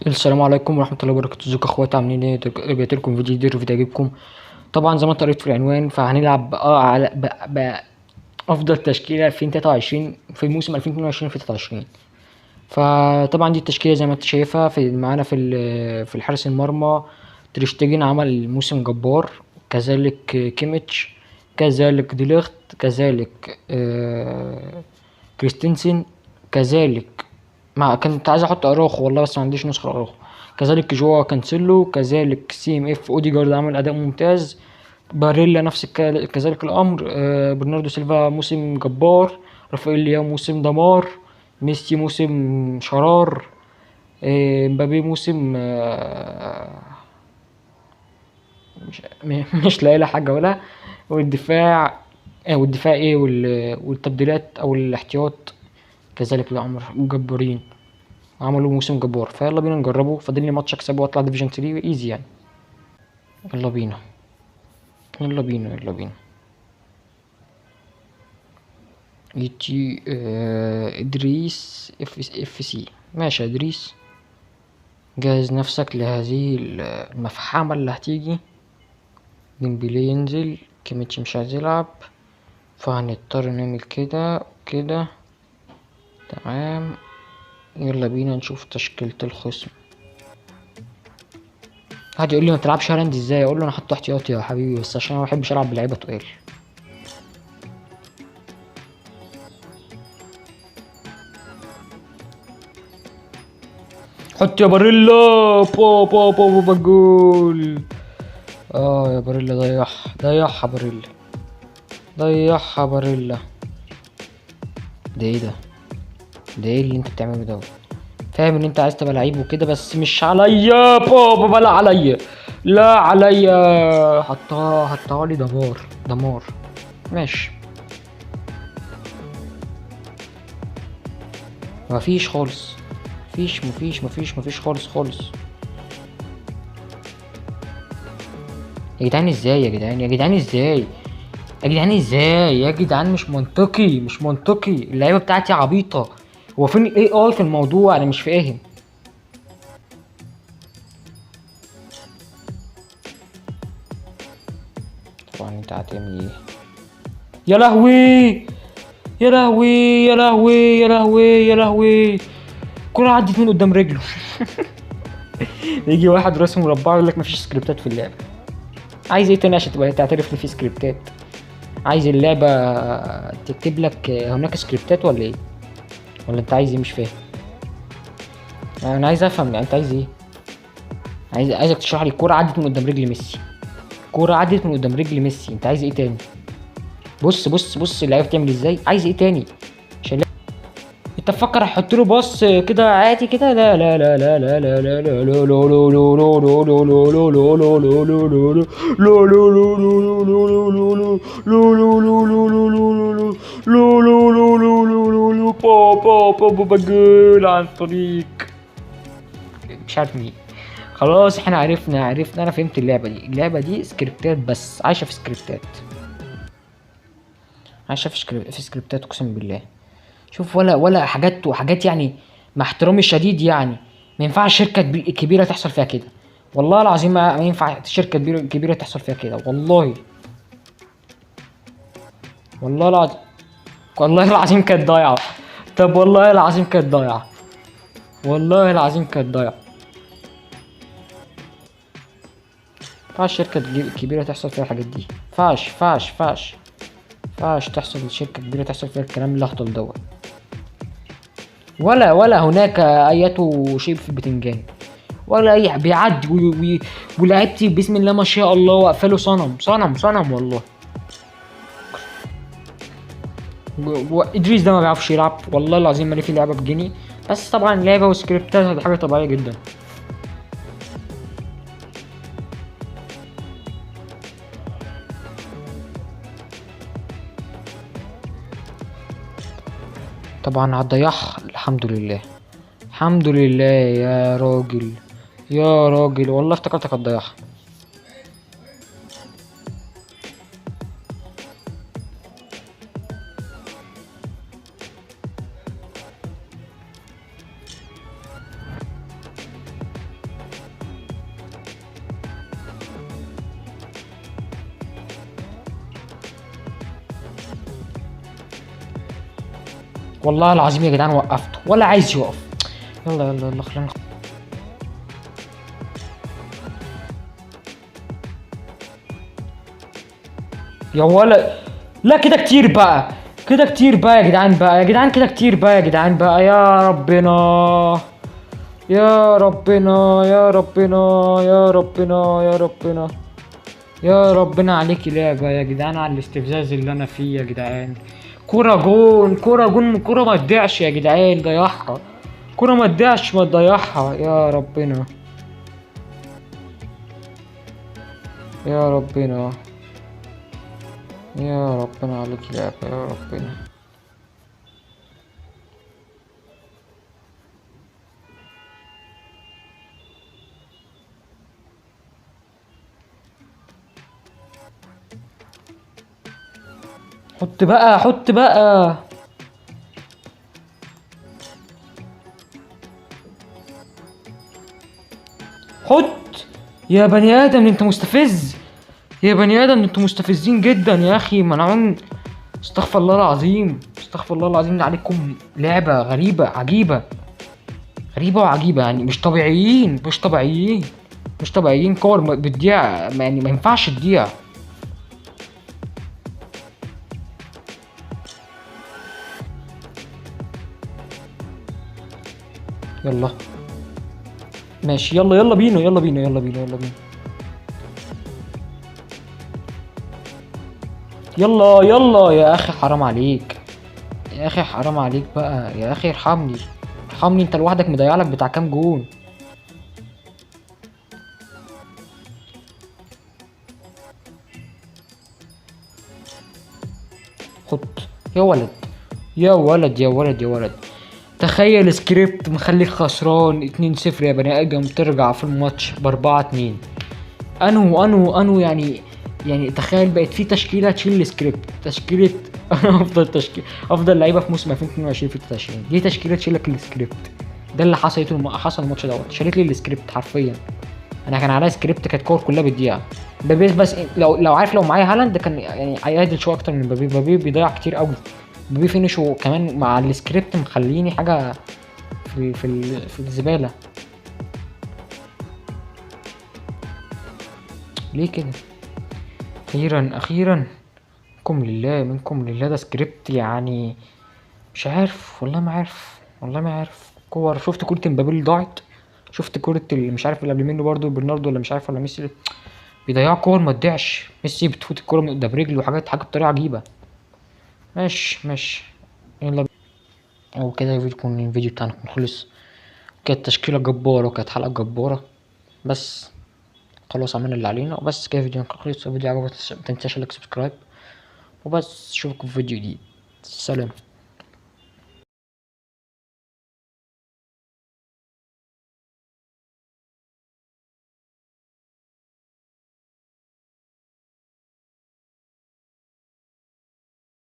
السلام عليكم ورحمة الله وبركاته. ازيكم يا اخواتي؟ عاملين ايه؟ رجعت لكم فيديو جديد وفيديو يعجبكم. طبعا زي ما انت قريت في العنوان، فهنلعب على افضل تشكيلة 2023 في موسم 2022 في 23. فطبعا دي التشكيلة زي ما انت شايفها معانا في الحارس المرمى. تريشتجن عمل موسم جبار، كذلك كيميتش، كذلك ديليخت، كذلك كريستنسن، كذلك كنت عايز احط اراخو والله، بس ما عنديش نسخة اراخو. كذلك جوا كانسيلو، كذلك سي ام اف اوديجارد عمل اداء ممتاز. باريلا نفس كذلك الامر. برناردو سيلفا موسم جبار. رافائيل لياو موسم دمار. ميسي موسم شرار. مبابي موسم مش لاقي له حاجه ولا. والدفاع والدفاع والتبديلات او الاحتياط كذلك الامر جبارين، عملوا موسم جبار. فيلا بينا نجربه، فاضل لي ماتش اكسبه واطلع ديفيجن 3 ايزي يعني. يلا بينا يلا بينا يلا بينا. يجي ادريس اف سي. ماشي يا ادريس، جهز نفسك لهذه المفحمة اللي هتيجي. ديمبلي ينزل، كيميتش مش عايز يلعب، فهنضطر نعمل كده كده. تمام، يلا بينا نشوف تشكيلة الخصم. حد يقول لي ما تلعبش هالاند ازاي؟ اقول له انا حاطه احتياطي يا حبيبي، بس عشان انا ما بحبش العب بلعيبه تقال. حط يا باريلا. بو جول. يا باريلا، ضيعها باريلا، ضيعها باريلا. ده ايه ده؟ ده ايه اللي انت بتعمله ده؟ فاهم ان انت عايز تبقى لعيب وكده، بس مش عليا بابا، لا عليا، لا عليا. حطها لي دمار دمار. ماشي، مفيش خالص. مفيش خالص. يا جدعان ازاي؟ يا جدعان ازاي؟ يا جدعان مش منطقي اللعيبه بتاعتي عبيطه. هو فين الاي اي في الموضوع؟ انا مش فاهم. طبعا انت هتعمل ايه؟ يا لهوي يا لهوي يا لهوي يا لهوي يا لهوي. كرة عدت من قدام رجله. يجي واحد راسم مربع يقول لك مفيش سكريبتات في اللعبه. عايز ايه تاني عشان تبقى تعترف لي في سكريبتات؟ عايز اللعبه تكتب لك هناك سكريبتات ولا ايه؟ ولا انت عايز ايه؟ مش فاهم. انا عايز افهم يعني انت عايز ايه. عايزك تشرح لي. الكوره عدت من قدام رجل ميسي، كوره عدت من قدام رجل ميسي، انت عايز ايه تاني؟ بص اللعيبه بتعمل ازاي. عايز ايه تاني؟ عشان انت تفكر احط له باص كده عادي كده؟ لا لا لا لا لا لا لا لا لا لا عن طريق مش عارف مين. خلاص احنا عرفنا. انا فهمت اللعبه دي سكريبتات، بس عايشه في سكريبتات، في سكريبتات اقسم بالله. شوف، ولا حاجات يعني. مع احترامي الشديد يعني، ما ينفعش شركه كبيره تحصل فيها كده. والله العظيم ما ينفع شركه كبيره تحصل فيها كده. والله العظيم والله العظيم كانت ضايعه. طب والله العظيم كانت ضايعه. والله العظيم كانت ضايعه. ما ينفعش شركه كبيره تحصل فيها الحاجات دي. فاش تحصل شركه كبيره تحصل فيها الكلام الاهطل دوت. ولا هناك اية شيء في البتنجان، ولا اي بيعدي ولعبتي بسم الله ما شاء الله، واقفه له صنم والله. وادريس ده ما بيعرفش يلعب والله العظيم، ما ليه في لعبه بجنيه. بس طبعا لعبه وسكريبتات دي حاجه طبيعيه جدا. طبعا هتضيعها. الحمد لله يا راجل، يا راجل والله افتكرتك هتضيعها. والله العظيم يا جدعان وقفته ولا عايز يقف. يلا يلا يلا خلينا يا ولا. لا كده كتير بقى، كده كتير بقى يا جدعان بقى، يا جدعان كده كتير بقى يا جدعان بقى، يا ربنا يا ربنا يا ربنا يا ربنا يا ربنا يا ربنا عليك لعبة يا جدعان، على الاستفزاز اللي انا فيه يا جدعان. كرة جون، كرة جون، كرة ما تضيعش يا جدعان، ضيعها. كرة ما تضيعش، ما تضيعها يا ربنا يا ربنا يا ربنا عليك لعبة يا ربنا. حط بقى، حط بقى. حط يا بني ادم، انت مستفز يا بني ادم، انتوا مستفزين جدا يا اخي منعون. استغفر الله العظيم، استغفر الله العظيم، عليكم لعبة غريبة عجيبة، غريبة وعجيبة يعني، مش طبيعيين مش طبيعيين مش طبيعيين. كور بتضيع يعني، ما ينفعش تضيع. يلا ماشي، يلا يلا بينا يلا بينا يلا بينا يلا بينا. يلا يلا يا اخي حرام عليك، يا اخي حرام عليك بقى يا اخي، ارحمني ارحمني، انت لوحدك مضيع لك بتاع كام جون. حط يا ولد يا ولد يا ولد يا ولد. تخيل سكريبت مخليك خسران 2-0 يا بني ادم، ترجع في الماتش ب4-2. انو يعني، يعني تخيل بقت في تشكيله تشيل السكريبت، تشكيله افضل تشكيله، افضل لعيبه في موسم 2022 في التشكيل دي، تشكيله تشيل لك السكريبت. ده اللي حصل الماتش دوت، شالت لي السكريبت حرفيا. انا كان عليا سكريبت، كانت كور كلها بتضيع. مبابي بس لو عارف، لو معايا هالاند كان يعني هيعدل شويه اكتر من مبابي. مبابي بيضيع كتير قوي، مبابي فينش كمان مع السكريبت مخليني حاجه في الزباله. ليه كده؟ اخيرا اخيرا، منكم لله منكم لله، ده سكريبت يعني. مش عارف والله، ما عارف والله ما عارف. كور، شفت كرة امبابي اللي ضاعت؟ شفت كرة اللي مش عارف اللي قبل منه برضه برناردو، ولا مش عارف ولا ميسي، بيضيعوا كور ما تضيعش. ميسي بتفوت الكورة من قدام رجله، وحاجات حاجة بطريقة عجيبة. ماشي ماشي، يلا. وكده يكون الفيديو بتاعنا خلص. كانت تشكيلة جبارة وكانت حلقة جبارة، بس خلاص عملنا اللي علينا وبس كده. فيديو خلص، الفيديو عجبك متنساش لك سبسكرايب، وبس اشوفكم في فيديو جديد. سلام.